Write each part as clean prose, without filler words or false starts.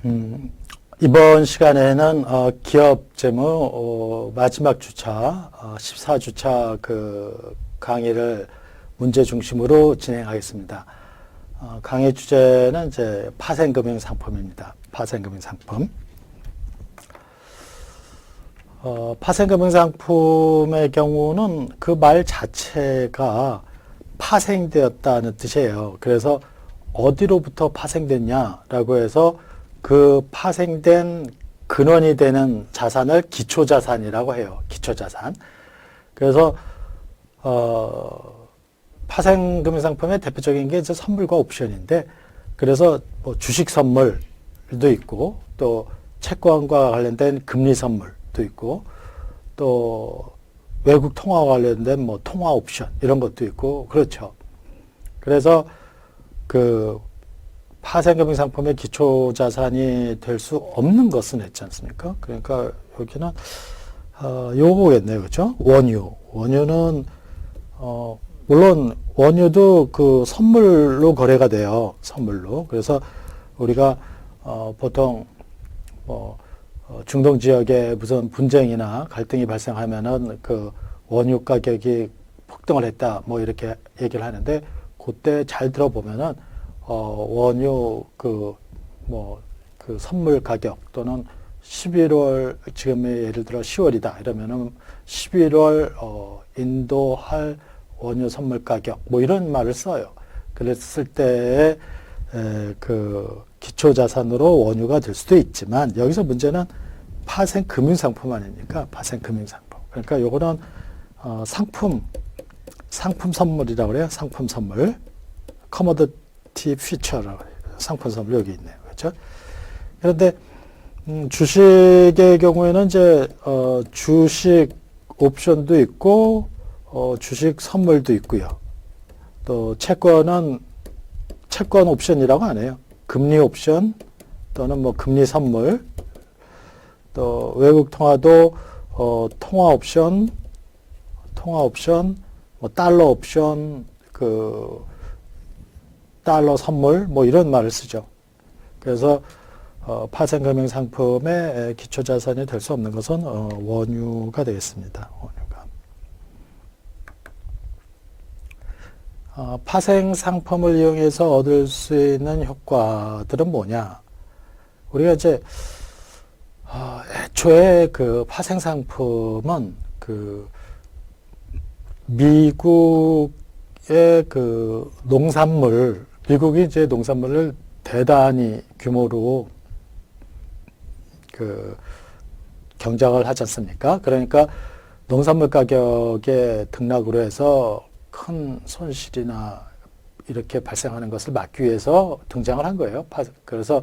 음, 이번 시간에는 기업 재무 마지막 주차 14주차 그 강의를 문제 중심으로 진행하겠습니다. 강의 주제는 이제 파생금융상품입니다. 파생금융상품. 파생금융상품의 경우는 그 말 자체가 파생되었다는 뜻이에요. 그래서 어디로부터 파생됐냐라고 해서 그 파생된 근원이 되는 자산을 기초자산이라고 해요. 기초자산. 그래서 파생금융상품의 대표적인 게 이제 선물과 옵션인데, 그래서 뭐 주식 선물도 있고, 또 채권과 관련된 금리 선물도 있고, 또 외국 통화와 관련된 뭐 통화 옵션 이런 것도 있고, 그렇죠. 그래서 그 파생금융상품의 기초자산이 될 수 없는 것은 있지 않습니까? 그러니까 여기는 요거겠네요, 그렇죠? 원유. 원유는 물론 원유도 그 선물로 거래가 돼요. 선물로. 그래서 우리가 보통 뭐 중동 지역에 무슨 분쟁이나 갈등이 발생하면은 그 원유 가격이 폭등을 했다, 뭐 이렇게 얘기를 하는데, 그때 잘 들어보면은 원유 그 선물 가격 또는 11월, 지금의 예를 들어 10월이다 이러면은 11월 인도할 원유 선물 가격 뭐 이런 말을 써요. 그랬을 때에 그 기초자산으로 원유가 될 수도 있지만, 여기서 문제는 파생금융상품 아닙니까? 파생금융상품. 그러니까 요거는 상품 선물이라고 그래요. 상품 선물. 커머디티 퓨처라고 해요. 상품 선물 여기 있네요. 그렇죠? 그런데 주식의 경우에는 이제 주식 옵션도 있고 주식 선물도 있고요. 또 채권은 채권 옵션이라고 안 해요. 금리 옵션 또는 뭐 금리 선물, 또 외국 통화도 통화 옵션, 뭐 달러 옵션, 그 달러 선물 뭐 이런 말을 쓰죠. 그래서 파생금융상품의 기초자산이 될 수 없는 것은 원유가 되겠습니다. 원유가. 파생상품을 이용해서 얻을 수 있는 효과들은 뭐냐? 우리가 이제 애초에 그 파생상품은 그 미국의 그 농산물, 미국이 이제 농산물을 대단히 규모로 그 경작을 하지 않습니까? 그러니까 농산물 가격의 등락으로 해서 큰 손실이나 이렇게 발생하는 것을 막기 위해서 등장을 한 거예요. 그래서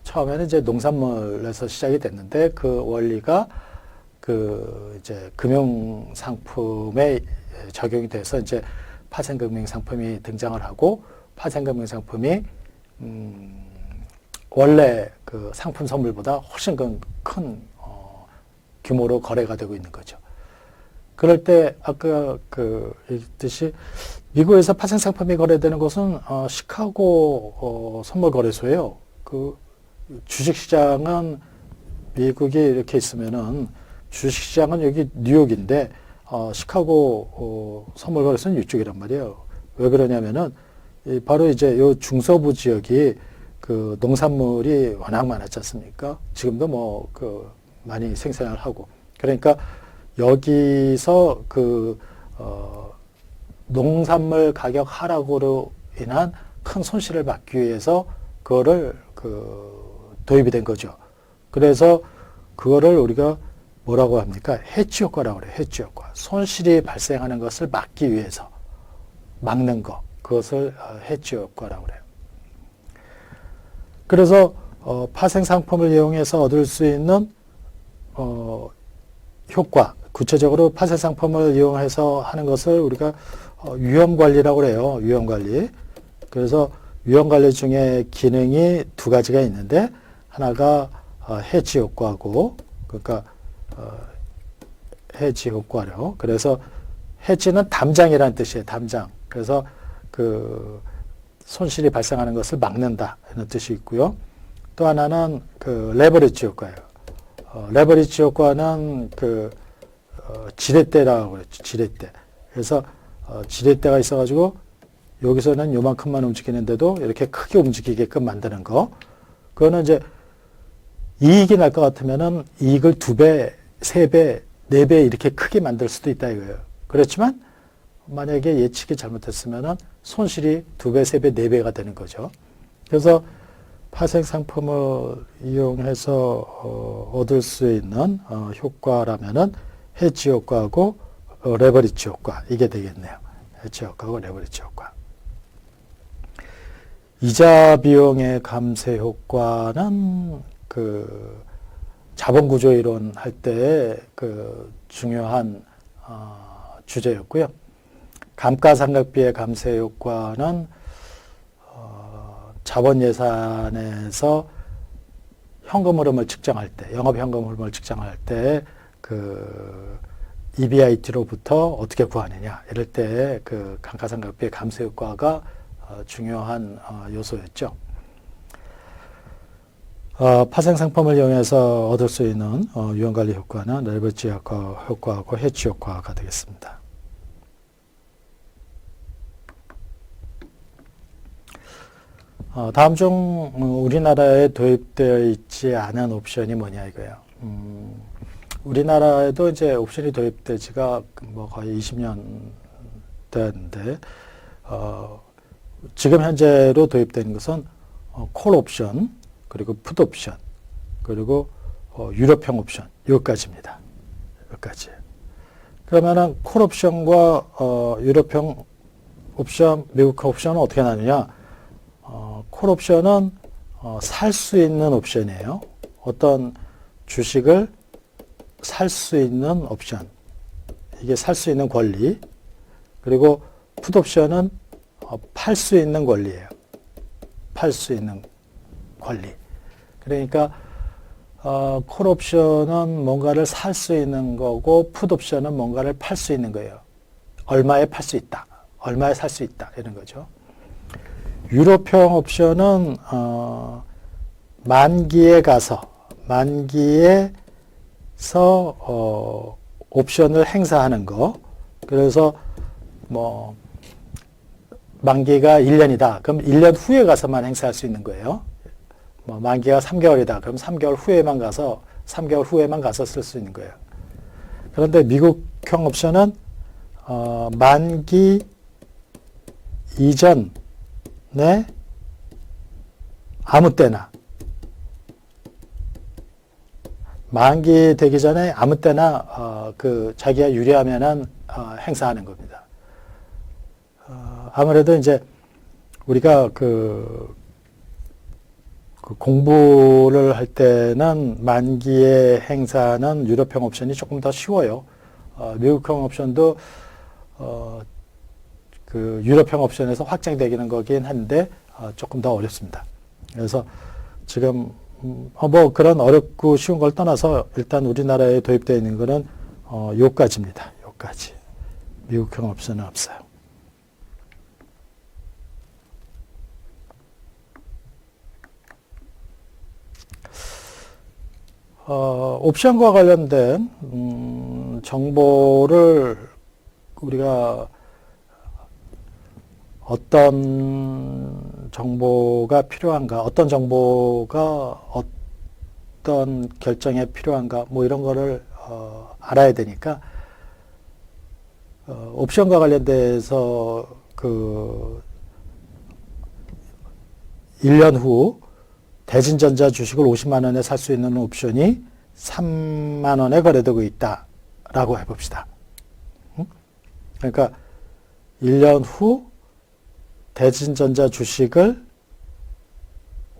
처음에는 이제 농산물에서 시작이 됐는데, 그 원리가 그 이제 금융 상품에 적용이 돼서 이제 파생금융 상품이 등장을 하고, 파생금융 상품이 원래 그 상품 선물보다 훨씬 큰 규모로 거래가 되고 있는 거죠. 그럴 때 아까 그 얘기했듯이 미국에서 파생 상품이 거래되는 곳은 시카고 선물 거래소예요. 그 주식시장은 미국이 이렇게 있으면은 주식시장은 여기 뉴욕인데 시카고 선물 거래소는 이쪽이란 말이에요. 왜 그러냐면은 바로 이제 요 중서부 지역이 그 농산물이 워낙 많았지 않습니까? 지금도 뭐 그 많이 생산을 하고, 그러니까 여기서 그 농산물 가격 하락으로 인한 큰 손실을 막기 위해서 그거를 도입이 된 거죠. 그래서 그거를 우리가 뭐라고 합니까? 해지 효과라고 그래요. 해지 효과. 손실이 발생하는 것을 막기 위해서 막는 거. 그것을 해지 효과라고 그래요. 그래서 파생 상품을 이용해서 얻을 수 있는 효과, 구체적으로 파생 상품을 이용해서 하는 것을 우리가 위험 관리라고 그래요. 위험 관리. 그래서 위험 관리 중에 기능이 두 가지가 있는데, 하나가 해지 효과고, 그러니까 해지 효과로. 그래서 해지는 담장이라는 뜻이에요. 담장. 그래서 그 손실이 발생하는 것을 막는다 이런 뜻이 있고요. 또 하나는 그 레버리지 효과예요. 레버리지 효과는 그 지렛대라고 그랬죠. 지렛대. 그래서 지렛대가 있어가지고 여기서는 요만큼만 움직이는데도 이렇게 크게 움직이게끔 만드는 거. 그거는 이제 이익이 날 것 같으면은 이익을 2배, 3배, 4배 이렇게 크게 만들 수도 있다 이거예요. 그렇지만 만약에 예측이 잘못했으면은 손실이 2배, 3배, 4배가 되는 거죠. 그래서 파생 상품을 이용해서 얻을 수 있는 효과라면은 헤지 효과하고 레버리지 효과 이게 되겠네요. 헤지 효과하고 레버리지 효과. 이자 비용의 감세 효과는 그 자본구조 이론 할 때의 그 중요한 주제였고요. 감가상각비의 감세 효과는 자본 예산에서 현금 흐름을 측정할 때, 영업 현금 흐름을 측정할 때 그 EBIT로부터 어떻게 구하느냐 이럴 때 그 감가상각비의 감세 효과가 중요한 요소였죠. 파생 상품을 이용해서 얻을 수 있는 유연관리 효과는 레버리지 효과하고 헤지 효과가 되겠습니다. 다음 중 우리나라에 도입되어 있지 않은 옵션이 뭐냐 이거예요. 우리나라에도 이제 옵션이 도입되지가 뭐 거의 20년 됐는데 지금 현재로 도입된 것은 콜 옵션, 그리고 풋 옵션, 그리고 유럽형 옵션 여기까지입니다. 여기까지. 그러면은 콜 옵션과 유럽형 옵션, 미국형 옵션은 어떻게 나누냐? 콜 옵션은 살 수 있는 옵션이에요. 어떤 주식을 살 수 있는 옵션. 이게 살 수 있는 권리. 그리고 풋 옵션은 팔 수 있는 권리예요. 팔 수 있는 권리. 그러니까 콜 옵션은 뭔가를 살 수 있는 거고 풋 옵션은 뭔가를 팔 수 있는 거예요. 얼마에 팔 수 있다. 얼마에 살 수 있다. 이런 거죠. 유럽형 옵션은 만기에서 옵션을 행사하는 거. 그래서 뭐 만기가 1년이다. 그럼 1년 후에 가서만 행사할 수 있는 거예요. 뭐 만기가 3개월이다. 그럼 3개월 후에만 가서 쓸 수 있는 거예요. 그런데 미국형 옵션은 만기 이전에 아무 때나 만기 되기 전에 아무 때나 그 자기가 유리하면은 행사하는 겁니다. 아무래도 이제 우리가 그 공부를 할 때는 만기의 행사는 유럽형 옵션이 조금 더 쉬워요. 미국형 옵션도 그 유럽형 옵션에서 확장되기는 거긴 한데 조금 더 어렵습니다. 그래서 지금 뭐 그런 어렵고 쉬운 걸 떠나서 일단 우리나라에 도입되어 있는 거는 요까지입니다. 요까지. 미국형 옵션은 없어요. 옵션과 관련된 정보를 우리가 어떤 정보가 필요한가, 어떤 정보가 어떤 결정에 필요한가, 뭐 이런 거를 알아야 되니까 옵션과 관련돼서 그 1년 후 대진전자 주식을 50만 원에 살 수 있는 옵션이 3만 원에 거래되고 있다라고 해봅시다. 그러니까 1년 후 대진전자 주식을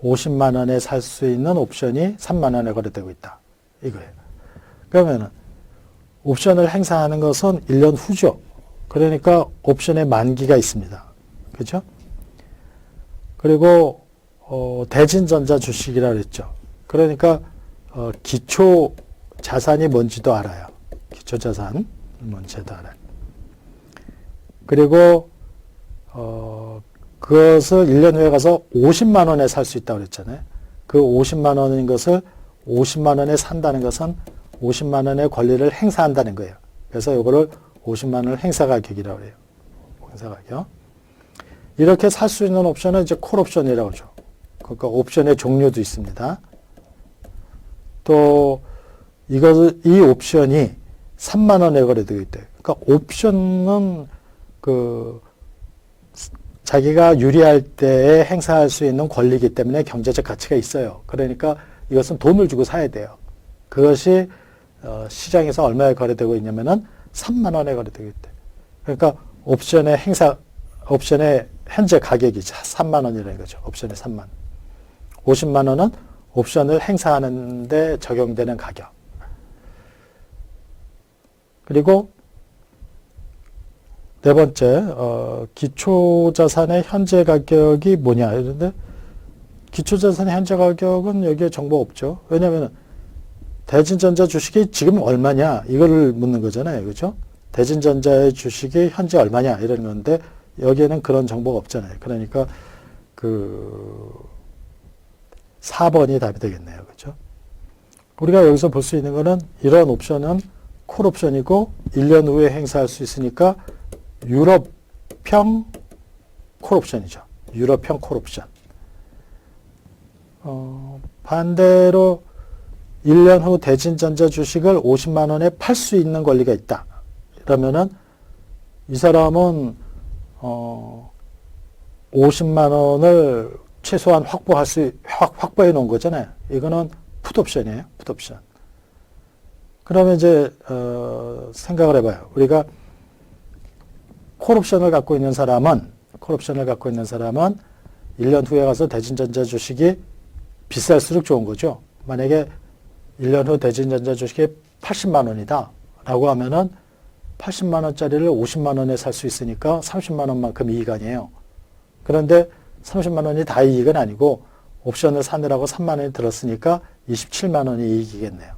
50만 원에 살 수 있는 옵션이 3만 원에 거래되고 있다. 이거예요. 그러면은 옵션을 행사하는 것은 1년 후죠. 그러니까 옵션의 만기가 있습니다. 그렇죠? 그리고 대진전자 주식이라 그랬죠. 그러니까 기초 자산이 뭔지도 알아요. 기초 자산 뭔지도 알아요. 그리고 그것을 1년 후에 가서 50만 원에 살 수 있다고 그랬잖아요. 그 50만 원인 것을 50만 원에 산다는 것은 50만 원의 권리를 행사한다는 거예요. 그래서 이거를 50만 원을 행사가격이라고 해요. 행사가격. 이렇게 살 수 있는 옵션은 이제 콜옵션이라고 하죠. 그러니까 옵션의 종류도 있습니다. 또 이 옵션이 3만 원에 거래되고 있대요. 그러니까 옵션은 그 자기가 유리할 때에 행사할 수 있는 권리이기 때문에 경제적 가치가 있어요. 그러니까 이것은 돈을 주고 사야 돼요. 그것이 시장에서 얼마에 거래되고 있냐면은 3만 원에 거래되고 있대요. 그러니까 옵션의 현재 가격이 3만 원이라는 거죠. 옵션의 3만 원. 50만 원은 옵션을 행사하는 데 적용되는 가격. 그리고 네 번째, 기초자산의 현재 가격이 뭐냐. 이런데 기초자산의 현재 가격은 여기에 정보가 없죠. 왜냐하면 대진전자 주식이 지금 얼마냐 이거를 묻는 거잖아요. 그렇죠? 대진전자의 주식이 현재 얼마냐 이런 건데 여기에는 그런 정보가 없잖아요. 그러니까 그 4번이 답이 되겠네요. 그렇죠? 우리가 여기서 볼 수 있는 거는 이런 옵션은 콜옵션이고 1년 후에 행사할 수 있으니까 유럽형 콜옵션이죠. 유럽형 콜옵션. 반대로 1년 후 대진전자 주식을 50만 원에 팔 수 있는 권리가 있다. 그러면은 이 사람은 50만 원을 최소한 확보해 놓은 거잖아요. 이거는 풋옵션이에요. 풋옵션. 그러면 이제 생각을 해봐요. 우리가 콜옵션을 갖고 있는 사람은 1년 후에 가서 대진전자 주식이 비쌀수록 좋은 거죠. 만약에 1년 후 대진전자 주식이 80만 원이다 라고 하면은 80만 원짜리를 50만 원에 살 수 있으니까 30만 원만큼 이익 아니에요. 그런데 30만 원이 다 이익은 아니고 옵션을 사느라고 3만 원이 들었으니까 27만 원이 이익이겠네요.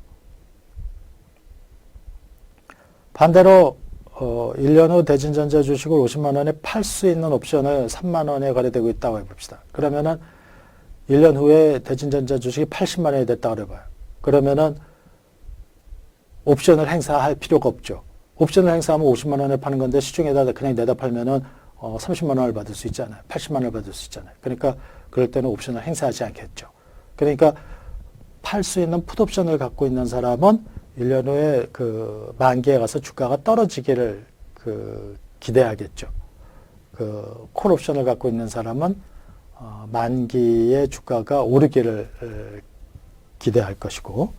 반대로 1년 후 대진전자 주식을 50만 원에 팔 수 있는 옵션을 3만 원에 거래되고 있다고 해봅시다. 그러면은 1년 후에 대진전자 주식이 80만 원이 됐다고 해봐요. 그러면은 옵션을 행사할 필요가 없죠. 옵션을 행사하면 50만 원에 파는 건데 시중에다 그냥 내다 팔면은 30만 원을 받을 수 있잖아요. 80만 원을 받을 수 있잖아요. 그러니까 그럴 때는 옵션을 행사하지 않겠죠. 그러니까 팔 수 있는 풋옵션을 갖고 있는 사람은 1년 후에 그 만기에 가서 주가가 떨어지기를 기대하겠죠. 그 콜옵션을 갖고 있는 사람은 만기에 주가가 오르기를 기대할 것이고,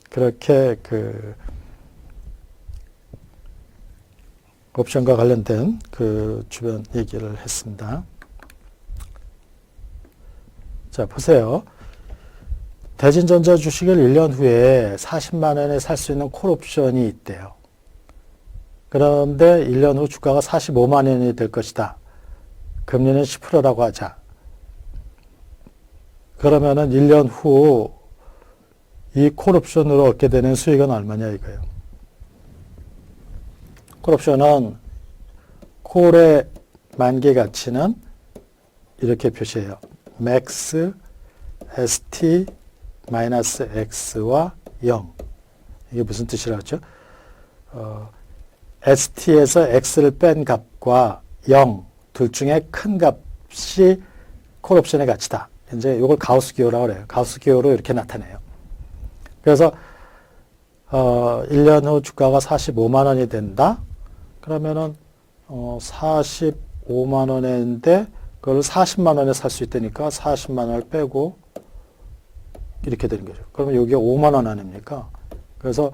그렇게 그 옵션과 관련된 그 주변 얘기를 했습니다. 자, 보세요. 대진전자 주식을 1년 후에 40만 원에 살 수 있는 콜옵션이 있대요. 그런데 1년 후 주가가 45만 원이 될 것이다. 금리는 10%라고 하자. 그러면은 1년 후 이 콜옵션으로 얻게 되는 수익은 얼마냐 이거예요. 콜옵션은 콜의 만기 가치는 이렇게 표시해요. max st 마이너스 x와 0. 이게 무슨 뜻이라고 했죠? st에서 x를 뺀 값과 0 둘 중에 큰 값이 콜옵션의 가치다. 이제 이걸 가우스 기호라고 그래요. 가우스 기호로 이렇게 나타내요. 그래서 1년 후 주가가 45만 원이 된다. 그러면은 45만 원인데 그걸 40만 원에 살 수 있다니까 40만 원을 빼고 이렇게 되는 거죠. 그러면 여기가 5만 원 아닙니까? 그래서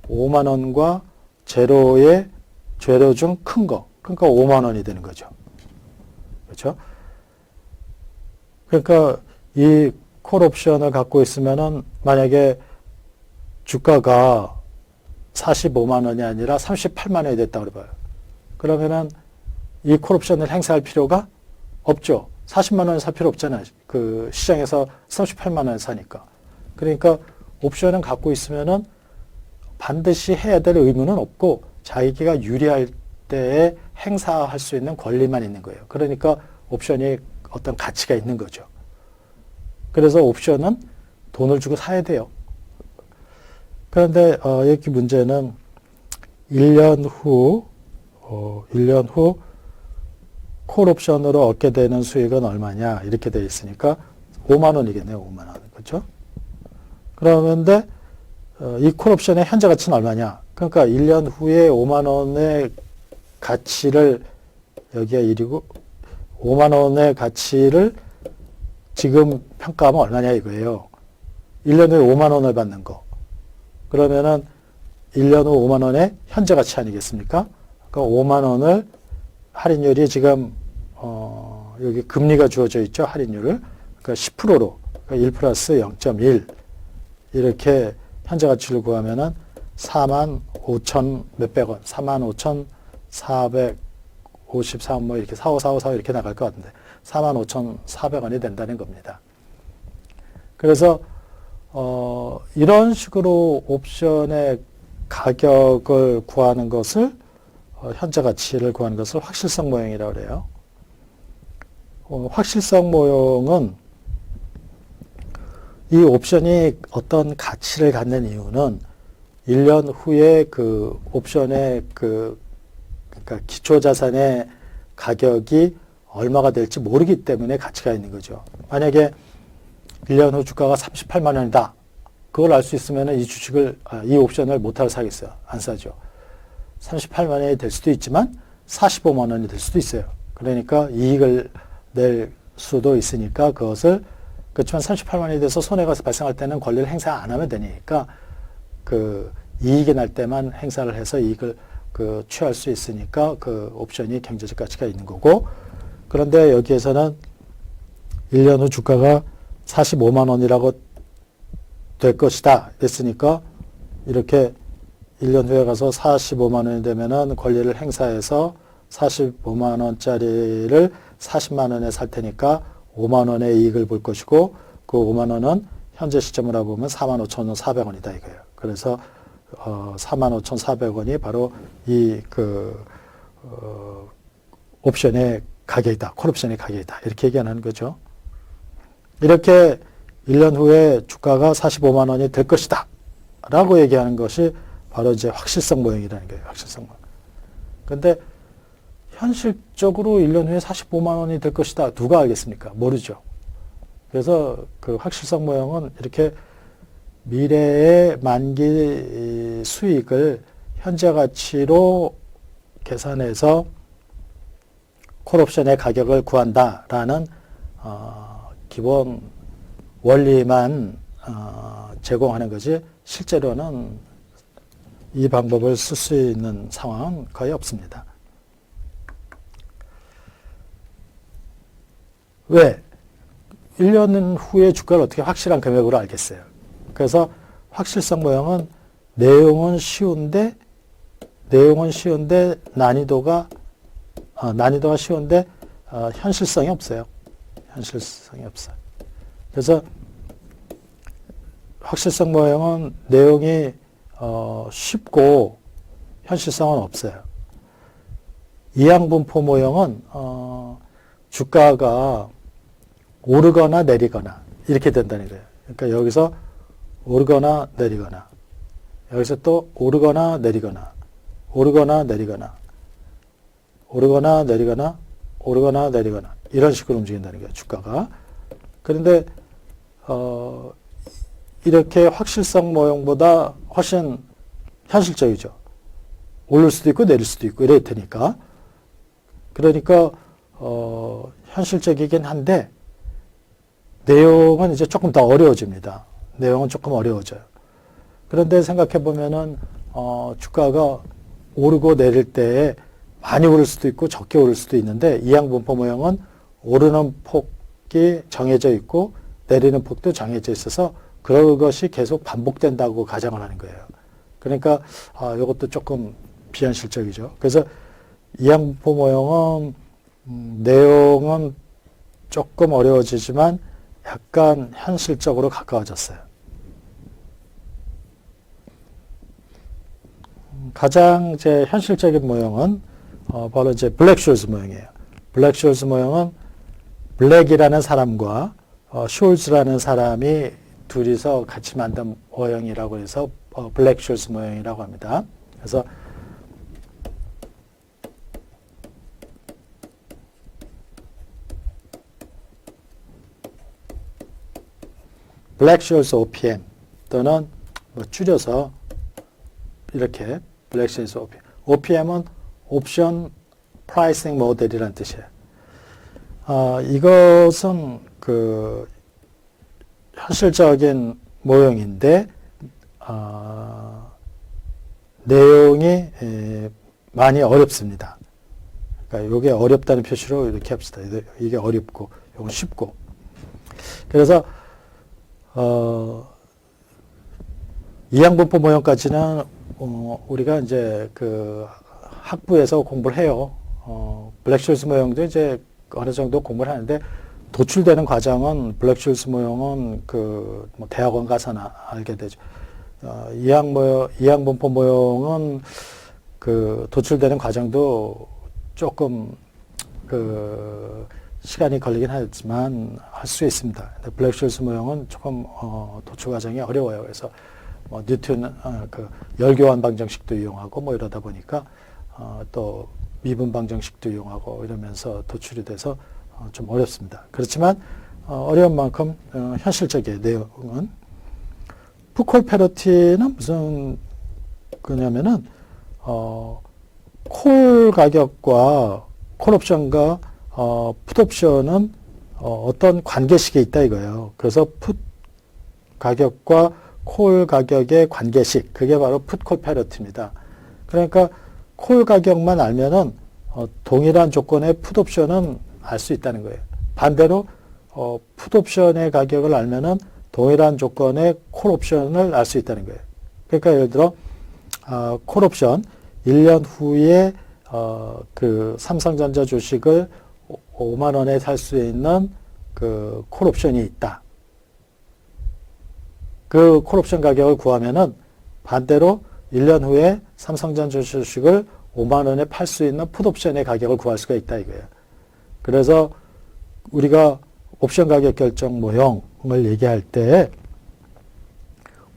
5만 원과 제로의 제로 중 큰 거. 그러니까 5만 원이 되는 거죠. 그렇죠? 그러니까 이 콜옵션을 갖고 있으면은 만약에 주가가 45만 원이 아니라 38만 원이 됐다고 그래봐요. 그러면은 이 콜옵션을 행사할 필요가 없죠. 40만 원에 살 필요 없잖아요. 그 시장에서 38만 원에 사니까. 그러니까 옵션은 갖고 있으면은 반드시 해야 될 의무는 없고 자기가 유리할 때에 행사할 수 있는 권리만 있는 거예요. 그러니까 옵션이 어떤 가치가 있는 거죠. 그래서 옵션은 돈을 주고 사야 돼요. 그런데 여기 문제는 1년 후 콜 옵션으로 얻게 되는 수익은 얼마냐 이렇게 되어 있으니까 5만 원이겠네요. 5만 원. 그렇죠? 그런데 이 콜 옵션의 현재 가치는 얼마냐? 그러니까 1년 후에 5만 원의 가치를 여기가 1이고 5만 원의 가치를 지금 평가하면 얼마냐 이거예요. 1년 후에 5만 원을 받는 거. 그러면은 1년 후 5만 원의 현재 가치 아니겠습니까? 그러니까 5만 원을 할인율이 지금 여기 금리가 주어져 있죠. 할인율을. 그러니까 10%로 그러니까 1 플러스 0.1 이렇게 현재 가치를 구하면은 4만 5천 몇백 원, 4만 5천 453 뭐 이렇게 45454 이렇게 나갈 것 같은데 4만 5천 400원이 된다는 겁니다. 그래서 이런 식으로 옵션의 가격을 구하는 것을 현재 가치를 구하는 것을 확실성 모형이라고 그래요. 확실성 모형은 이 옵션이 어떤 가치를 갖는 이유는 1년 후에 그 옵션의 그러니까 기초자산의 가격이 얼마가 될지 모르기 때문에 가치가 있는 거죠. 만약에 1년 후 주가가 38만 원이다. 그걸 알 수 있으면 이 옵션을 못하러 사겠어요. 안 사죠. 38만 원이 될 수도 있지만 45만 원이 될 수도 있어요. 그러니까 이익을 낼 수도 있으니까 그것을 그렇지만 38만 원이 돼서 손해가 발생할 때는 권리를 행사 안 하면 되니까 그 이익이 날 때만 행사를 해서 이익을 취할 수 있으니까 그 옵션이 경제적 가치가 있는 거고 그런데 여기에서는 1년 후 주가가 45만 원이라고 될 것이다 했으니까 이렇게 1년 후에 가서 45만 원이 되면은 권리를 행사해서 45만 원짜리를 40만 원에 살 테니까 5만 원의 이익을 볼 것이고 그 5만 원은 현재 시점으로 보면 4만 5,400원이다 이거예요. 그래서 4만 5,400원이 바로 이 옵션의 가격이다. 콜옵션의 가격이다. 이렇게 얘기하는 거죠. 이렇게 1년 후에 주가가 45만 원이 될 것이다. 라고 얘기하는 것이 바로 이제 확실성 모형이라는 거예요. 확실성 모형. 근데 현실적으로 1년 후에 45만 원이 될 것이다. 누가 알겠습니까? 모르죠. 그래서 그 확실성 모형은 이렇게 미래의 만기 수익을 현재 가치로 계산해서 콜옵션의 가격을 구한다라는 기본 원리만 제공하는 거지 실제로는 이 방법을 쓸 수 있는 상황은 거의 없습니다. 왜? 1년 후에 주가를 어떻게 확실한 금액으로 알겠어요. 그래서 확실성 모형은 내용은 쉬운데 난이도가 쉬운데 현실성이 없어요. 현실성이 없어요. 그래서 확실성 모형은 내용이 쉽고 현실성은 없어요. 이항분포 모형은 주가가 오르거나 내리거나 이렇게 된다는 거예요. 그러니까 여기서 오르거나 내리거나 여기서 또 오르거나 내리거나 오르거나 내리거나 오르거나 내리거나 오르거나 내리거나 이런 식으로 움직인다는 거예요. 주가가. 그런데 이렇게 확실성 모형보다 훨씬 현실적이죠. 오를 수도 있고 내릴 수도 있고 이럴 테니까. 그러니까 현실적이긴 한데 내용은 이제 조금 더 어려워집니다. 내용은 조금 어려워져요. 그런데 생각해 보면은 주가가 오르고 내릴 때에 많이 오를 수도 있고 적게 오를 수도 있는데 이항분포 모형은 오르는 폭이 정해져 있고 내리는 폭도 정해져 있어서 그것이 계속 반복된다고 가정을 하는 거예요. 그러니까 이것도 조금 비현실적이죠. 그래서 이항분포 모형은 내용은 조금 어려워지지만 약간 현실적으로 가까워졌어요. 가장 이제 현실적인 모형은 바로 이제 블랙쇼즈 모형이에요. 블랙쇼즈 모형은 블랙이라는 사람과 숄즈라는 사람이 둘이서 같이 만든 모형이라고 해서 블랙 숄즈 모형이라고 합니다. 그래서 블랙 숄즈 OPM 또는 뭐 줄여서 이렇게 블랙 숄즈 OPM. OPM은 옵션 프라이싱 모델이라는 뜻이에요. 이것은 그 현실적인 모형인데 내용이 많이 어렵습니다. 그러니까 이게 어렵다는 표시로 이렇게 합시다. 이게 어렵고 이건 쉽고. 그래서 이항분포 모형까지는 우리가 이제 그 학부에서 공부를 해요. 블랙 숄즈 모형도 이제 어느 정도 공부를 하는데 도출되는 과정은 블랙 숄즈 모형은 그 뭐 대학원 가서나 알게 되죠. 이항분포 모형은 그 도출되는 과정도 조금 그 시간이 걸리긴 하지만 할 수 있습니다. 근데 블랙 숄즈 모형은 조금 도출 과정이 어려워요. 그래서 뭐 뉴턴 그 열교환 방정식도 이용하고 뭐 이러다 보니까 또 미분 방정식도 이용하고 이러면서 도출이 돼서 좀 어렵습니다. 그렇지만 어려운 만큼 현실적인 내용은 푸콜 페러티는 무슨 그냐면은 콜 가격과 콜 옵션과 풋 옵션은 어떤 관계식이 있다 이거예요. 그래서 풋 가격과 콜 가격의 관계식, 그게 바로 풋콜 페러티입니다. 그러니까 콜 가격만 알면은 동일한 조건의 풋 옵션은 알 수 있다는 거예요. 반대로 풋 옵션의 가격을 알면은 동일한 조건의 콜 옵션을 알 수 있다는 거예요. 그러니까 예를 들어 콜 옵션 1년 후에 그 삼성전자 주식을 5만 원에 살 수 있는 그 콜 옵션이 있다. 그 콜 옵션 가격을 구하면은 반대로 1년 후에 삼성전자 주식을 5만 원에 팔 수 있는 풋 옵션의 가격을 구할 수가 있다 이거예요. 그래서 우리가 옵션 가격 결정 모형을 얘기할 때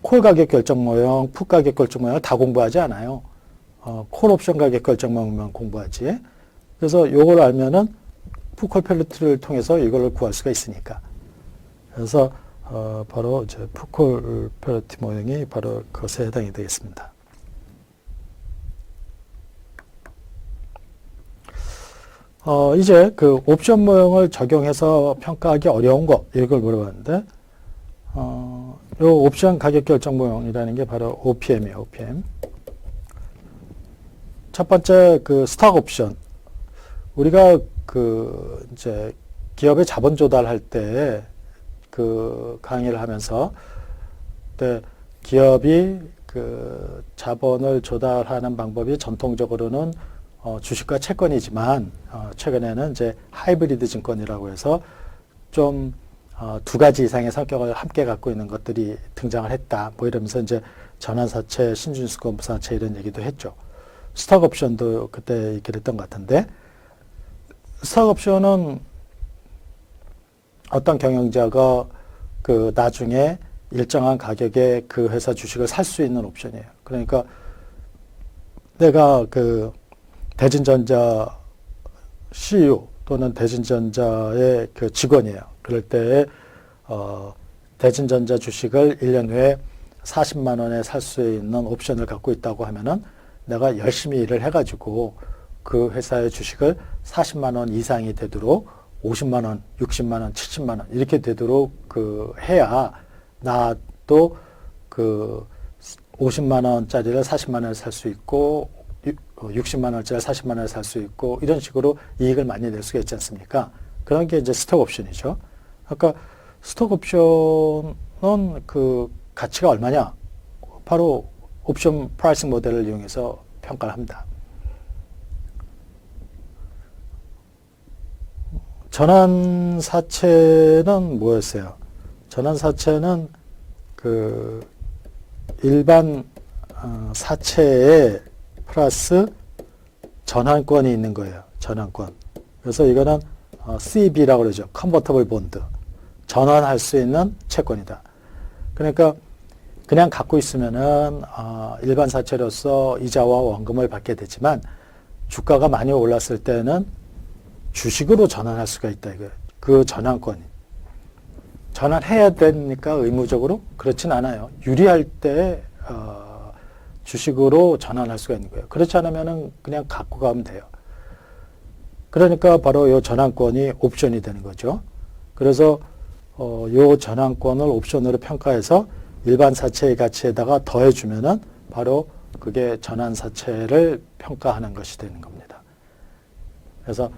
콜 가격 결정 모형, 풋 가격 결정 모형을 다 공부하지 않아요. 콜 옵션 가격 결정 모형만 공부하지. 그래서 요걸 알면은 풋콜 페러티를 통해서 이걸 구할 수가 있으니까. 그래서 바로 이제 풋콜 페러티 모형이 바로 그것에 해당이 되겠습니다. 이제 그 옵션 모형을 적용해서 평가하기 어려운 거, 이걸 물어봤는데, 요 옵션 가격 결정 모형이라는 게 바로 OPM이에요, OPM. 첫 번째, 그 스톡 옵션. 우리가 그 이제 기업의 자본 조달할 때 그 강의를 하면서, 그때 기업이 그 자본을 조달하는 방법이 전통적으로는 주식과 채권이지만 최근에는 이제 하이브리드 증권이라고 해서 좀 두 가지 이상의 성격을 함께 갖고 있는 것들이 등장을 했다. 뭐 이러면서 이제 전환사채, 신준수권부사채 이런 얘기도 했죠. 스톡 옵션도 그때 얘기를 했던 것 같은데, 스톡 옵션은 어떤 경영자가 그 나중에 일정한 가격에 그 회사 주식을 살 수 있는 옵션이에요. 그러니까 내가 그 대진전자 CEO 또는 대진전자의 그 직원이에요. 그럴 때 대진전자 주식을 1년 후에 40만 원에 살 수 있는 옵션을 갖고 있다고 하면은 내가 열심히 일을 해가지고 그 회사의 주식을 40만 원 이상이 되도록 50만 원, 60만 원, 70만 원 이렇게 되도록 그 해야 나도 그 50만 원짜리를 40만 원에 살 수 있고 60만 원짜리 40만 원에 살 수 있고 이런 식으로 이익을 많이 낼 수가 있지 않습니까? 그런 게 이제 스톡 옵션이죠. 아까 스톡 옵션은 그 가치가 얼마냐? 바로 옵션 프라이싱 모델을 이용해서 평가를 합니다. 전환사채는 뭐였어요? 전환사채는 그 일반 사채에 플러스 전환권이 있는 거예요. 전환권. 그래서 이거는 CB라고 그러죠. 컨버터블 본드. 전환할 수 있는 채권이다. 그러니까 그냥 갖고 있으면은 일반 사채로서 이자와 원금을 받게 되지만 주가가 많이 올랐을 때는 주식으로 전환할 수가 있다 이거예요. 그 전환권이. 전환해야 되니까 의무적으로? 그렇진 않아요. 유리할 때 주식으로 전환할 수가 있는 거예요. 그렇지 않으면은 그냥 갖고 가면 돼요. 그러니까 바로 이 전환권이 옵션이 되는 거죠. 그래서 이 전환권을 옵션으로 평가해서 일반 사채의 가치에다가 더해주면은 바로 그게 전환 사채를 평가하는 것이 되는 겁니다. 그래서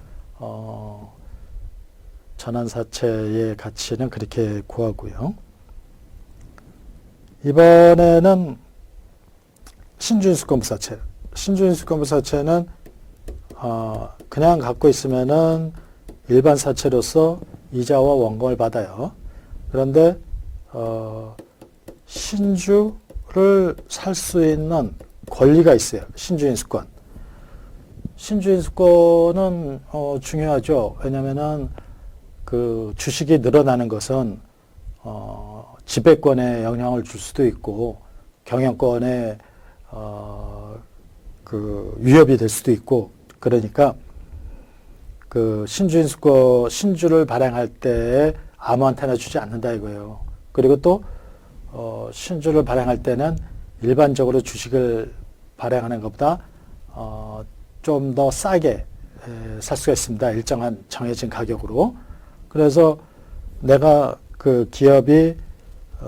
전환 사채의 가치는 그렇게 구하고요. 이번에는 신주인수권부 사채. 신주인수권부 사채는 그냥 갖고 있으면은 일반 사채로서 이자와 원금을 받아요. 그런데 신주를 살 수 있는 권리가 있어요. 신주인수권. 신주인수권은 중요하죠. 왜냐면은 그 주식이 늘어나는 것은 지배권에 영향을 줄 수도 있고 경영권에 그 위협이 될 수도 있고 그러니까 그 신주를 발행할 때 아무한테나 주지 않는다 이거예요. 그리고 또 신주를 발행할 때는 일반적으로 주식을 발행하는 것보다 좀 더 싸게 살 수가 있습니다. 일정한 정해진 가격으로. 그래서 내가 그 기업이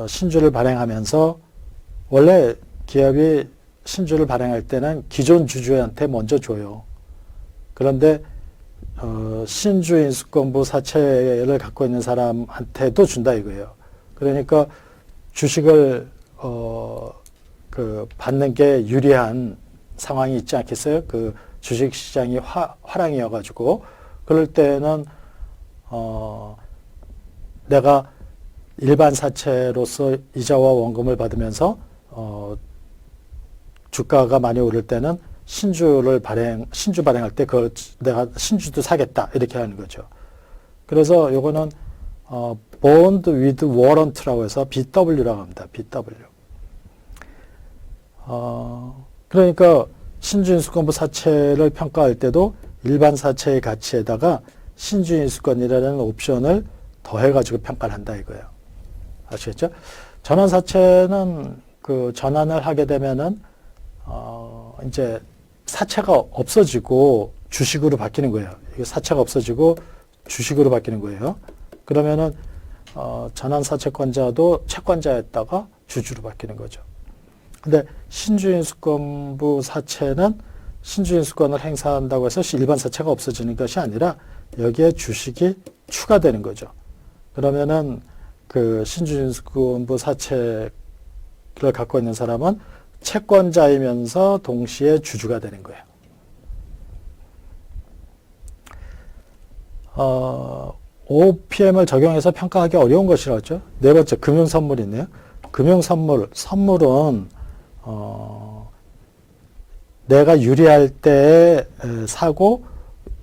신주를 발행하면서 원래 기업이 신주를 발행할 때는 기존 주주한테 먼저 줘요. 그런데 신주인수권부 사채를 갖고 있는 사람한테도 준다 이거예요. 그러니까 주식을 그 받는 게 유리한 상황이 있지 않겠어요? 그 주식 시장이 화랑이어가지고 그럴 때는 내가 일반 사채로서 이자와 원금을 받으면서 주가가 많이 오를 때는 신주 발행할 때 내가 신주도 사겠다 이렇게 하는 거죠. 그래서 요거는 Bond with Warrant라고 해서 BW라고 합니다. BW. 그러니까 신주인수권부 사채를 평가할 때도 일반 사채의 가치에다가 신주인수권이라는 옵션을 더해가지고 평가를 한다 이거예요. 아시겠죠? 전환사채는 그 전환을 하게 되면은 이제 사채가 없어지고 주식으로 바뀌는 거예요. 이게 사채가 없어지고 주식으로 바뀌는 거예요. 그러면은 전환사채권자도 채권자였다가 주주로 바뀌는 거죠. 근데 신주인수권부 사채는 신주인수권을 행사한다고 해서 일반 사채가 없어지는 것이 아니라 여기에 주식이 추가되는 거죠. 그러면은 그 신주인수권부 사채를 갖고 있는 사람은 채권자이면서 동시에 주주가 되는 거예요. OPM을 적용해서 평가하기 어려운 것이라고 했죠. 네 번째, 금융선물이네요. 선물은 내가 유리할 때 사고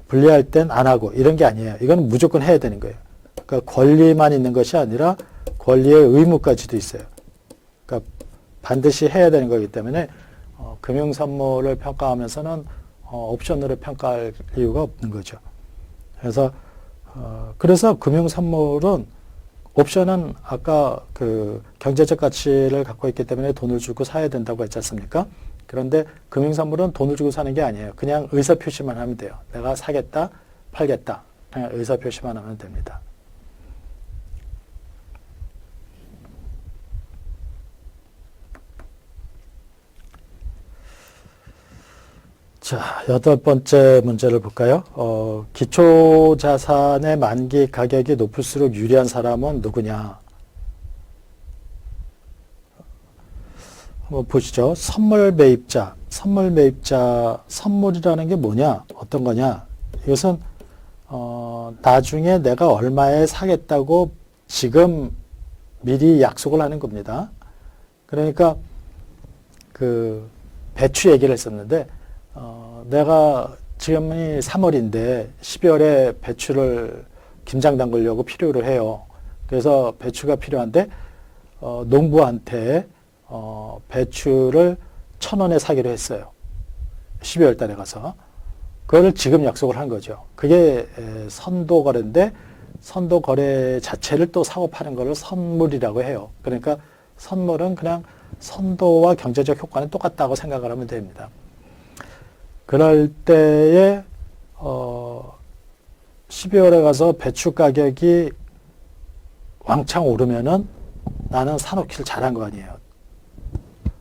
불리할 땐 안 하고 이런 게 아니에요. 이건 무조건 해야 되는 거예요. 그러니까 권리만 있는 것이 아니라 권리의 의무까지도 있어요. 그러니까 반드시 해야 되는 거기 때문에 금융선물을 평가하면서는 옵션으로 평가할 이유가 없는 거죠. 그래서 금융선물은 옵션은 아까 그 경제적 가치를 갖고 있기 때문에 돈을 주고 사야 된다고 했지 않습니까? 그런데 금융선물은 돈을 주고 사는 게 아니에요. 그냥 의사표시만 하면 돼요. 내가 사겠다, 팔겠다. 그냥 의사표시만 하면 됩니다. 자, 8번째 문제를 볼까요? 기초자산의 만기 가격이 높을수록 유리한 사람은 누구냐? 한번 보시죠. 선물 매입자, 선물이라는 게 뭐냐? 어떤 거냐? 이것은 나중에 내가 얼마에 사겠다고 지금 미리 약속을 하는 겁니다. 그러니까 그 배추 얘기를 했었는데 내가 지금이 3월인데 12월에 배추를 김장 담그려고 필요로 해요. 그래서 배추가 필요한데 농부한테 배추를 1,000원에 사기로 했어요. 12월 달에 가서. 그거를 지금 약속을 한 거죠. 그게 선도 거래인데 선도 거래 자체를 또 사고 파는 거를 선물이라고 해요. 그러니까 선물은 그냥 선도와 경제적 효과는 똑같다고 생각을 하면 됩니다. 그럴 때에 12월에 가서 배추 가격이 왕창 오르면은 나는 사놓기를 잘한 거 아니에요.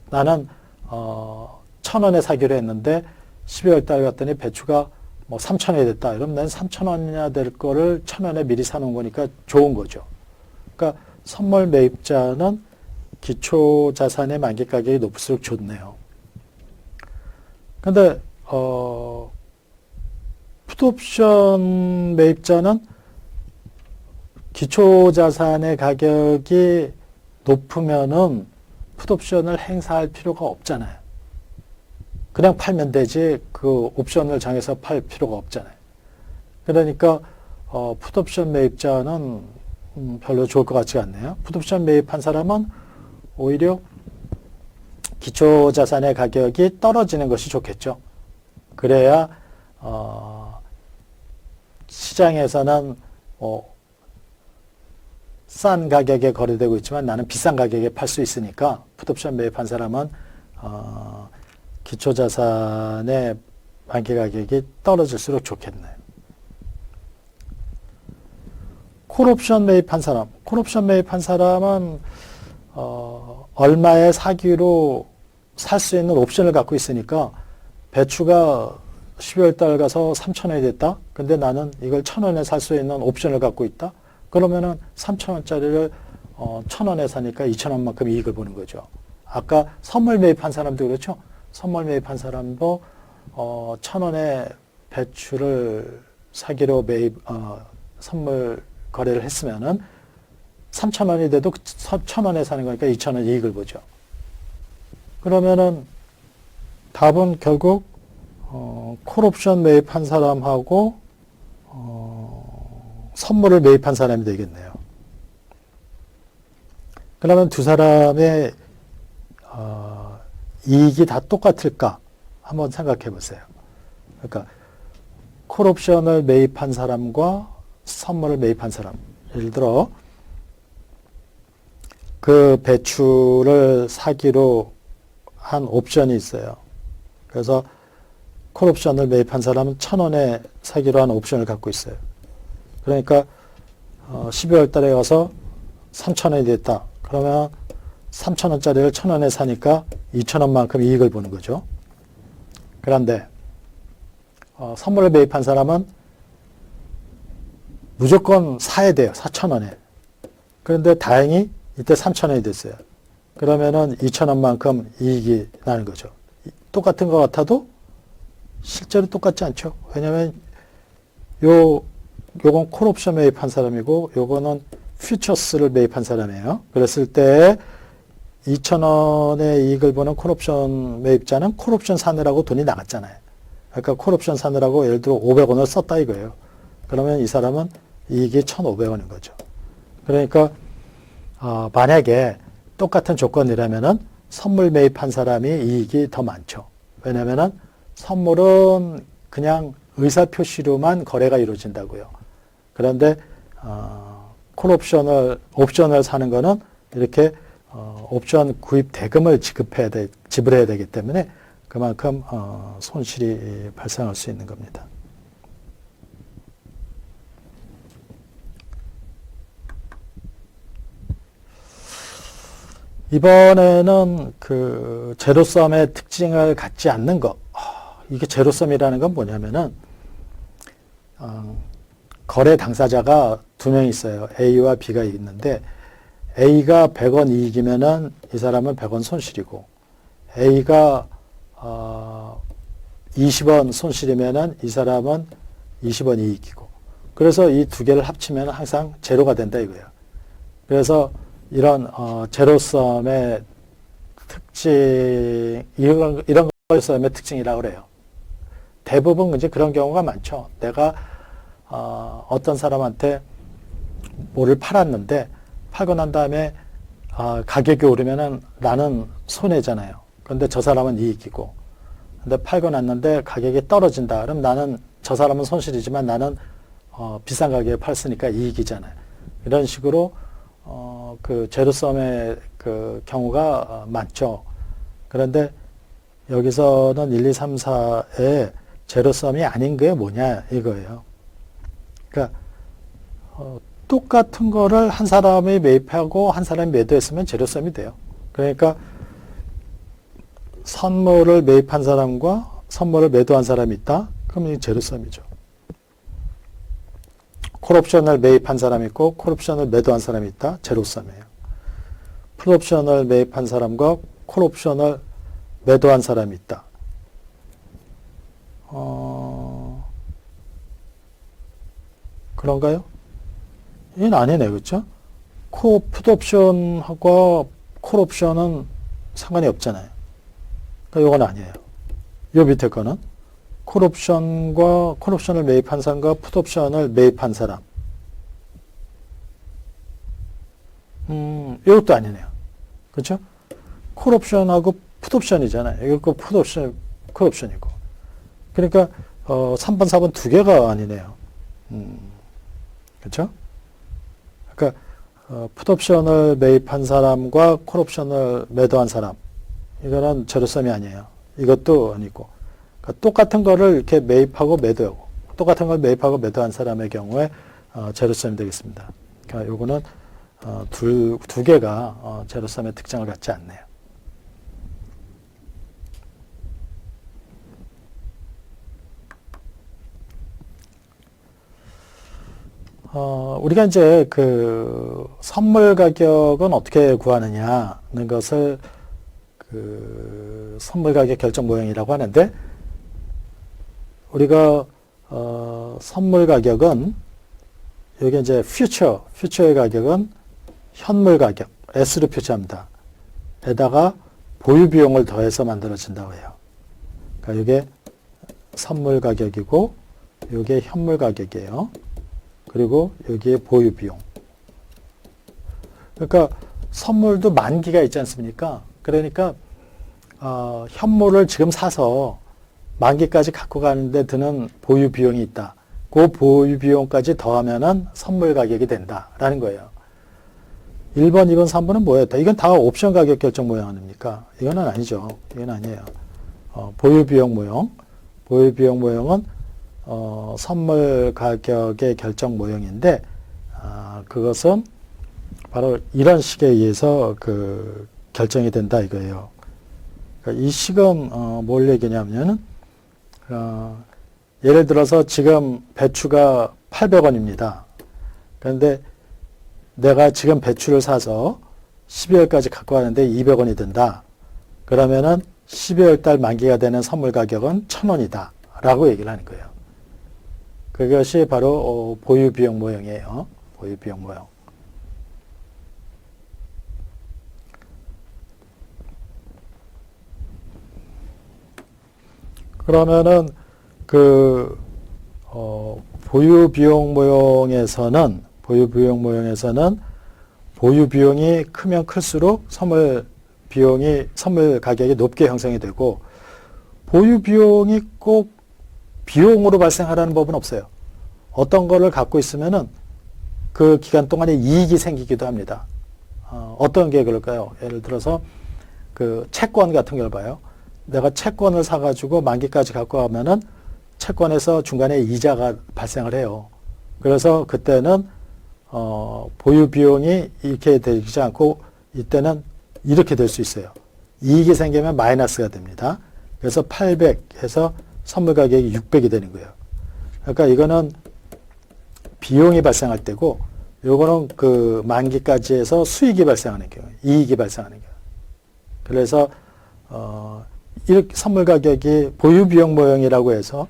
나는 1,000원에 사기로 했는데 12월 달 갔더니 배추가 뭐 3,000원이 됐다. 이러면 난 3,000원이나 될 거를 1,000원에 미리 사놓은 거니까 좋은 거죠. 그러니까 선물 매입자는 기초 자산의 만기 가격이 높을수록 좋네요. 근데 풋옵션 매입자는 기초 자산의 가격이 높으면은 풋옵션을 행사할 필요가 없잖아요. 그냥 팔면 되지 그 옵션을 정해서 팔 필요가 없잖아요. 그러니까 풋옵션 매입자는 별로 좋을 것 같지가 않네요. 풋옵션 매입한 사람은 오히려 기초 자산의 가격이 떨어지는 것이 좋겠죠. 그래야 시장에서는 싼 가격에 거래되고 있지만 나는 비싼 가격에 팔 수 있으니까 풋옵션 매입한 사람은 기초 자산의 만기 가격이 떨어질수록 좋겠네요. 콜옵션 매입한 사람은 얼마에 사기로 살 수 있는 옵션을 갖고 있으니까 배추가 12월 달 가서 3,000원이 됐다. 근데 나는 이걸 1,000원에 살 수 있는 옵션을 갖고 있다. 그러면은 3,000원짜리를 1,000원에 사니까 2,000원만큼 이익을 보는 거죠. 아까 선물 매입한 사람도 그렇죠. 선물 매입한 사람도 1,000원에 배추를 사기로 선물 거래를 했으면은 3,000원이 돼도 1,000원에 사는 거니까 2,000원 이익을 보죠. 그러면은 답은 결국 콜옵션 매입한 사람하고 선물을 매입한 사람이 되겠네요. 그러면 두 사람의 이익이 다 똑같을까? 한번 생각해 보세요. 그러니까 콜옵션을 매입한 사람과 선물을 매입한 사람. 예를 들어 그 배추를 사기로 한 옵션이 있어요. 그래서 콜옵션을 매입한 사람은 1,000원에 사기로 한 옵션을 갖고 있어요. 그러니까 12월 달에 가서 3,000원이 됐다. 그러면 3,000원짜리를 1,000원에 사니까 2,000원만큼 이익을 보는 거죠. 그런데 선물을 매입한 사람은 무조건 사야 돼요. 4,000원에. 그런데 다행히 이때 3,000원이 됐어요. 그러면은 2,000원만큼 이익이 나는 거죠. 똑같은 것 같아도 실제로 똑같지 않죠. 왜냐하면 요건 콜옵션 매입한 사람이고 요거는 퓨처스를 매입한 사람이에요. 그랬을 때 2,000원의 이익을 보는 콜옵션 매입자는 콜옵션 사느라고 돈이 나갔잖아요. 그러니까 콜옵션 사느라고 예를 들어 500원을 썼다 이거예요. 그러면 이 사람은 이익이 1,500원인 거죠. 그러니까 만약에 똑같은 조건이라면은 선물 매입한 사람이 이익이 더 많죠. 왜냐면은 선물은 그냥 의사표시로만 거래가 이루어진다고요. 그런데 옵션을 사는 거는 이렇게 옵션 구입 대금을 지불해야 되기 때문에 그만큼 손실이 발생할 수 있는 겁니다. 이번에는 그 제로섬의 특징을 갖지 않는 것. 이게 제로섬이라는 건 뭐냐면은 거래 당사자가 두 명 있어요. A와 B가 있는데 A가 100원 이익이면은 이 사람은 100원 손실이고 A가 20원 손실이면은 이 사람은 20원 이익이고 그래서 이 두 개를 합치면 항상 제로가 된다 이거예요. 그래서 이런 제로섬의 특징 이런 제로섬의 특징이라고 그래요. 대부분 이제 그런 경우가 많죠. 내가 어떤 사람한테 뭐를 팔았는데 팔고 난 다음에 가격이 오르면은 나는 손해잖아요. 그런데 저 사람은 이익이고. 근데 팔고 났는데 가격이 떨어진다. 그럼 나는 저 사람은 손실이지만 나는 비싼 가격에 팔았으니까 이익이잖아요. 이런 식으로 그 제로섬의 그 경우가 많죠. 그런데 여기서는 1, 2, 3, 4의 제로섬이 아닌 게 뭐냐 이거예요. 그러니까 똑같은 거를 한 사람이 매입하고 한 사람이 매도했으면 제로섬이 돼요. 그러니까 선물을 매입한 사람과 선물을 매도한 사람이 있다. 그러면 이 제로섬이죠. 콜옵션을 매입한 사람이 있고 콜옵션을 매도한 사람이 있다. 제로섬이에요. 풋옵션을 매입한 사람과 콜옵션을 매도한 사람이 있다. 그런가요? 이건 아니네, 그렇죠? 풋옵션하고 콜옵션은 상관이 없잖아요. 그러니까 이건 아니에요. 요 밑에 거는 콜옵션을 매입한 사람과 풋옵션을 매입한 사람. 이것도 아니네요. 그렇죠? 콜옵션하고 풋옵션이잖아요. 이거 풋옵션, 콜옵션이고. 그러니까 3번, 4번 두 개가 아니네요. 그렇죠? 그러니까 풋옵션을 매입한 사람과 콜옵션을 매도한 사람. 이거는 제로섬이 아니에요. 이것도 아니고. 그러니까 똑같은 거를 이렇게 매입하고 매도하고 똑같은 걸 매입하고 매도한 사람의 경우에 제로섬이 되겠습니다. 그러니까 요거는 두 개가 제로섬의 특징을 갖지 않네요. 우리가 이제 그 선물 가격은 어떻게 구하느냐는 것을 그 선물 가격 결정 모형이라고 하는데, 우리가 선물 가격은 여기 이제 퓨처의 가격은 현물 가격 S로 표시합니다. 에다가 보유 비용을 더해서 만들어진다고 해요. 그러니까 이게 선물 가격이고 이게 현물 가격이에요. 그리고 여기에 보유 비용. 그러니까 선물도 만기가 있지 않습니까? 그러니까 현물을 지금 사서 만기까지 갖고 가는데 드는 보유 비용이 있다. 그 보유 비용까지 더하면은 선물 가격이 된다라는 거예요. 1번, 2번, 3번은 뭐였다? 이건 다 옵션 가격 결정 모형 아닙니까? 이거는 아니죠. 이건 아니에요. 보유 비용 모형. 보유 비용 모형은 선물 가격의 결정 모형인데, 그것은 바로 이런 식에 의해서 그 결정이 된다 이거예요. 그러니까 이 식은 뭘 얘기냐면은 예를 들어서 지금 배추가 800원입니다. 그런데 내가 지금 배추를 사서 12월까지 갖고 가는데 200원이 든다. 그러면은 12월 달 만기가 되는 선물 가격은 1,000원이다. 라고 얘기를 하는 거예요. 그것이 바로 보유 비용 모형이에요. 보유 비용 모형. 그러면은 보유 비용 모형에서는 보유 비용이 크면 클수록 선물 가격이 높게 형성이 되고, 보유 비용이 꼭 비용으로 발생하라는 법은 없어요. 어떤 거를 갖고 있으면은 그 기간 동안에 이익이 생기기도 합니다. 어떤 게 그럴까요? 예를 들어서 그 채권 같은 걸 봐요. 내가 채권을 사가지고 만기까지 갖고 가면은 채권에서 중간에 이자가 발생을 해요. 그래서 그때는 보유 비용이 이렇게 되지 않고 이때는 이렇게 될 수 있어요. 이익이 생기면 마이너스가 됩니다. 그래서 800 해서 선물 가격이 600이 되는 거예요. 그러니까 이거는 비용이 발생할 때고, 요거는 그 만기까지 해서 수익이 발생하는 경우, 이익이 발생하는 경우. 그래서 이렇게 선물 가격이 보유 비용 모형이라고 해서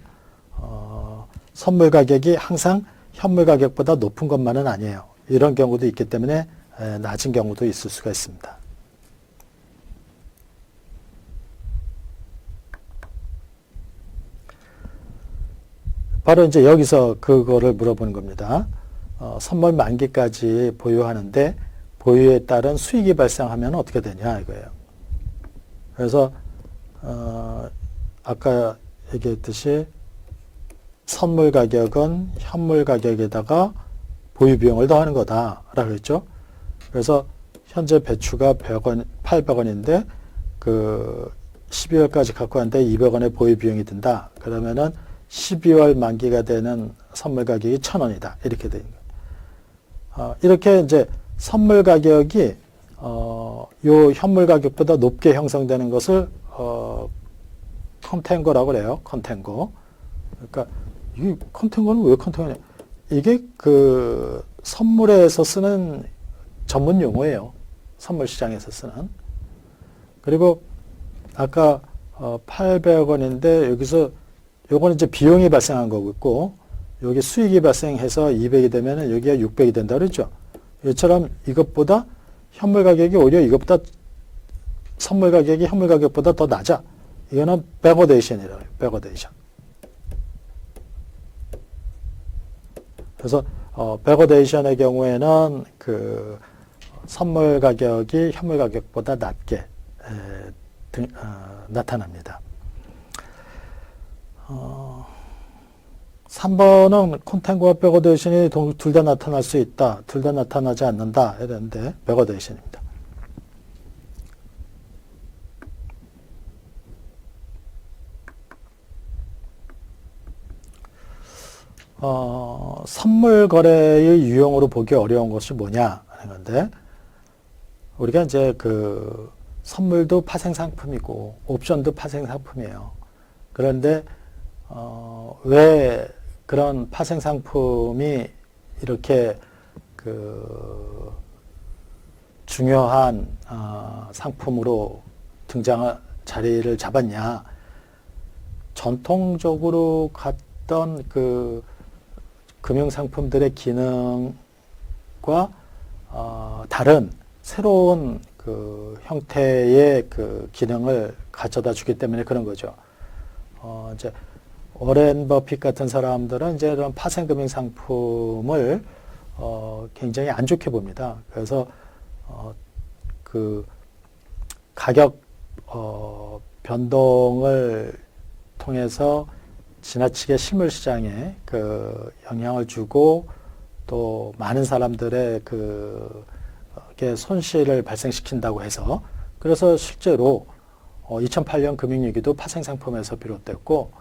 선물 가격이 항상 현물 가격보다 높은 것만은 아니에요. 이런 경우도 있기 때문에 낮은 경우도 있을 수가 있습니다. 바로 이제 여기서 그거를 물어보는 겁니다. 선물 만기까지 보유하는데 보유에 따른 수익이 발생하면 어떻게 되냐 이거예요. 그래서 아까 얘기했듯이 선물 가격은 현물 가격에다가 보유 비용을 더하는 거다라고 했죠. 그래서 현재 배추가 800원인데 그 12월까지 갖고 왔는데 200원의 보유 비용이 든다. 그러면은 12월 만기가 되는 선물 가격이 1,000원이다. 이렇게 되는 거예요. 이렇게 이제 선물 가격이 요 현물 가격보다 높게 형성되는 것을 컨탱고라고 그래요. 컨탱고. 그러니까 이 컨탱고는 왜 컨탱고냐? 이게 그 선물에서 쓰는 전문 용어예요. 선물 시장에서 쓰는. 그리고 아까 800원인데 여기서 요거는 이제 비용이 발생한 거고 있고 여기 수익이 발생해서 200이 되면은 여기가 600이 된다 그랬죠. 이처럼 이것보다 현물 가격이 오히려 이것보다 선물 가격이 현물 가격보다 더 낮아. 이거는 백워데이션이라고 해요. 백워데이션. 그래서 백워데이션의 경우에는 그 선물 가격이 현물 가격보다 낮게 나타납니다. 3번은 콘탱고와 백워데이션이 둘 다 나타날 수 있다. 둘 다 나타나지 않는다. 이랬는데 백워데이션입니다. 선물 거래의 유형으로 보기 어려운 것이 뭐냐 하는 건데 우리가 이제 그 선물도 파생 상품이고 옵션도 파생 상품이에요. 그런데 왜 그런 파생 상품이 이렇게 그 중요한 상품으로 자리를 잡았냐? 전통적으로 갔던 그 금융 상품들의 기능과 다른 새로운 그 형태의 그 기능을 가져다 주기 때문에 그런 거죠. 이제 워렌 버핏 같은 사람들은 이제 이런 파생 금융 상품을 굉장히 안 좋게 봅니다. 그래서 그 가격 변동을 통해서 지나치게 실물 시장에 그 영향을 주고 또 많은 사람들의 그게 손실을 발생시킨다고 해서 그래서 실제로 2008년 금융위기도 파생 상품에서 비롯됐고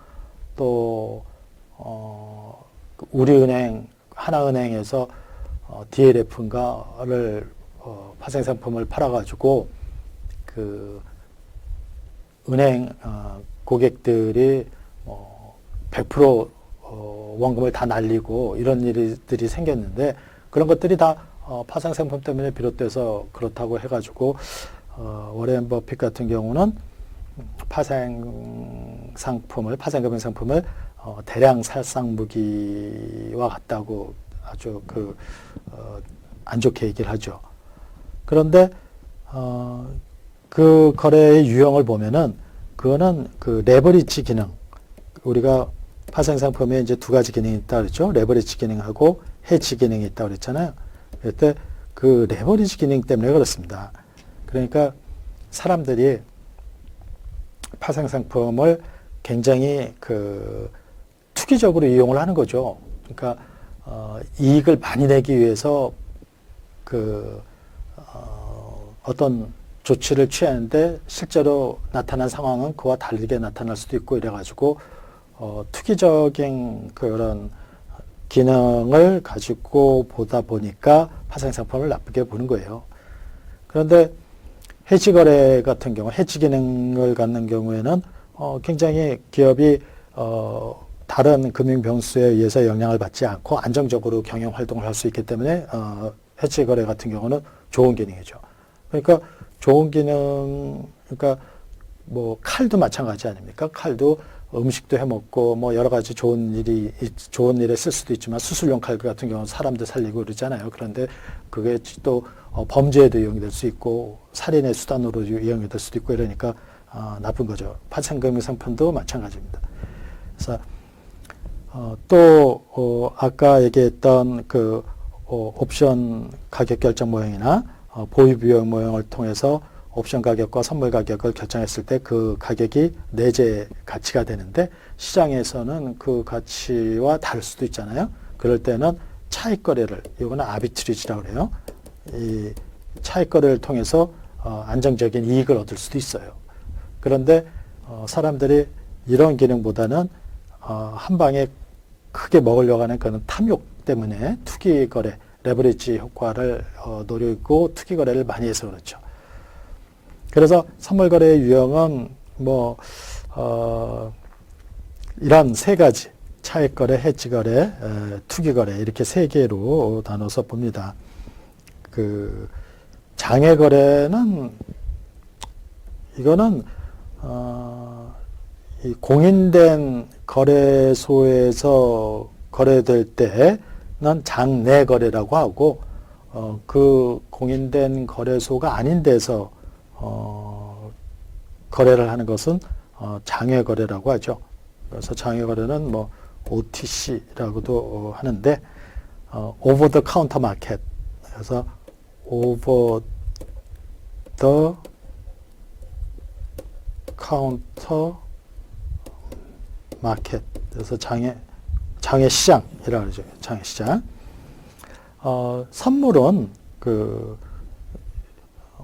또 우리은행 하나은행에서 DLF인가를 파생 상품을 팔아가지고 그 은행 고객들이 100% 원금을 다 날리고 이런 일들이 생겼는데 그런 것들이 다 파생 상품 때문에 비롯돼서 그렇다고 해가지고 워렌 버핏 같은 경우는 파생 금융 상품을 대량 살상 무기와 같다고 아주 안 좋게 얘기를 하죠. 그런데 그 거래의 유형을 보면은 그거는 그 레버리지 기능 우리가 파생 상품에 이제 두 가지 기능이 있다 그랬죠. 레버리지 기능하고 해지 기능이 있다 그랬잖아요. 그때 그 레버리지 기능 때문에 그렇습니다. 그러니까 사람들이 파생 상품을 굉장히 그 투기적으로 이용을 하는 거죠. 그러니까 이익을 많이 내기 위해서 어떤 조치를 취하는데 실제로 나타난 상황은 그와 다르게 나타날 수도 있고 이래가지고 투기적인 그런 기능을 가지고 보다 보니까 파생 상품을 나쁘게 보는 거예요. 그런데 해지 거래 같은 경우, 해지 기능을 갖는 경우에는 굉장히 기업이 다른 금융 변수에 의해서 영향을 받지 않고 안정적으로 경영 활동을 할 수 있기 때문에 해지 거래 같은 경우는 좋은 기능이죠. 그러니까 좋은 기능, 그러니까 뭐 칼도 마찬가지 아닙니까? 칼도 음식도 해 먹고 뭐 여러 가지 좋은 일에 쓸 수도 있지만 수술용 칼 같은 경우는 사람도 살리고 그러잖아요. 그런데 그게 또 범죄에도 이용이 될 수 있고 살인의 수단으로 이용이 될 수도 있고 이러니까 나쁜 거죠. 파생 금융 상품도 마찬가지입니다. 그래서 또 아까 얘기했던 그 옵션 가격 결정 모형이나 보유 비용 모형을 통해서 옵션 가격과 선물 가격을 결정했을 때 그 가격이 내재 가치가 되는데 시장에서는 그 가치와 다를 수도 있잖아요. 그럴 때는 차익 거래를, 이거는 아비트리지라고 그래요. 이 차익 거래를 통해서 안정적인 이익을 얻을 수도 있어요. 그런데 사람들이 이런 기능보다는 한 방에 크게 먹으려고 하는 그런 탐욕 때문에 투기 거래, 레버리지 효과를 노리고 투기 거래를 많이 해서 그렇죠. 그래서 선물 거래의 유형은 이런 세 가지, 차익 거래, 해지 거래, 투기 거래, 이렇게 세 개로 나눠서 봅니다. 그 장외 거래는 이거는 이 공인된 거래소에서 거래될 때는 장내 거래라고 하고, 그 공인된 거래소가 아닌 데서 거래를 하는 것은 장외 거래라고 하죠. 그래서 장외 거래는 OTC라고도 하는데, over the counter market. 그래서 over the counter 마켓. 그래서 장외 시장이라고 그러죠. 장외 시장. 선물은 그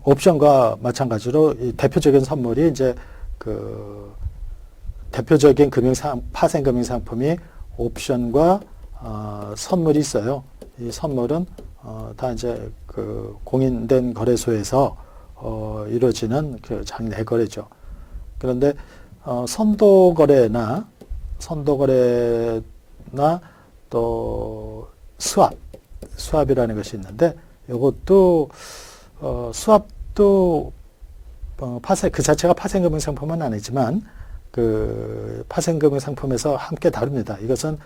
옵션과 마찬가지로 이 대표적인 선물이 이제 그 대표적인 파생 금융 상품이 옵션과 선물이 있어요. 이 선물은 다 이제 그 공인된 거래소에서 이루어지는 그 장내 거래죠. 그런데 선도 거래나 또 수합이라는 것이 있는데, 이것도 수합도 그 자체가 파생금융 상품은 아니지만 그 파생금융 상품에서 함께 다룹니다. 이것은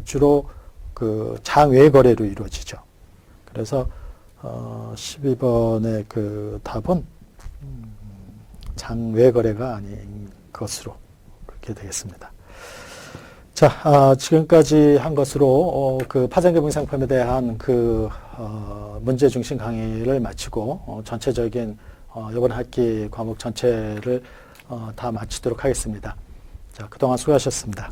주로 그 장외 거래로 이루어지죠. 그래서 12번의 그 답은 장외 거래가 아닌 것으로 그렇게 되겠습니다. 자, 지금까지 한 것으로 그 파생금융 상품에 대한 그 문제 중심 강의를 마치고 전체적인 이번 학기 과목 전체를 다 마치도록 하겠습니다. 자, 그동안 수고하셨습니다.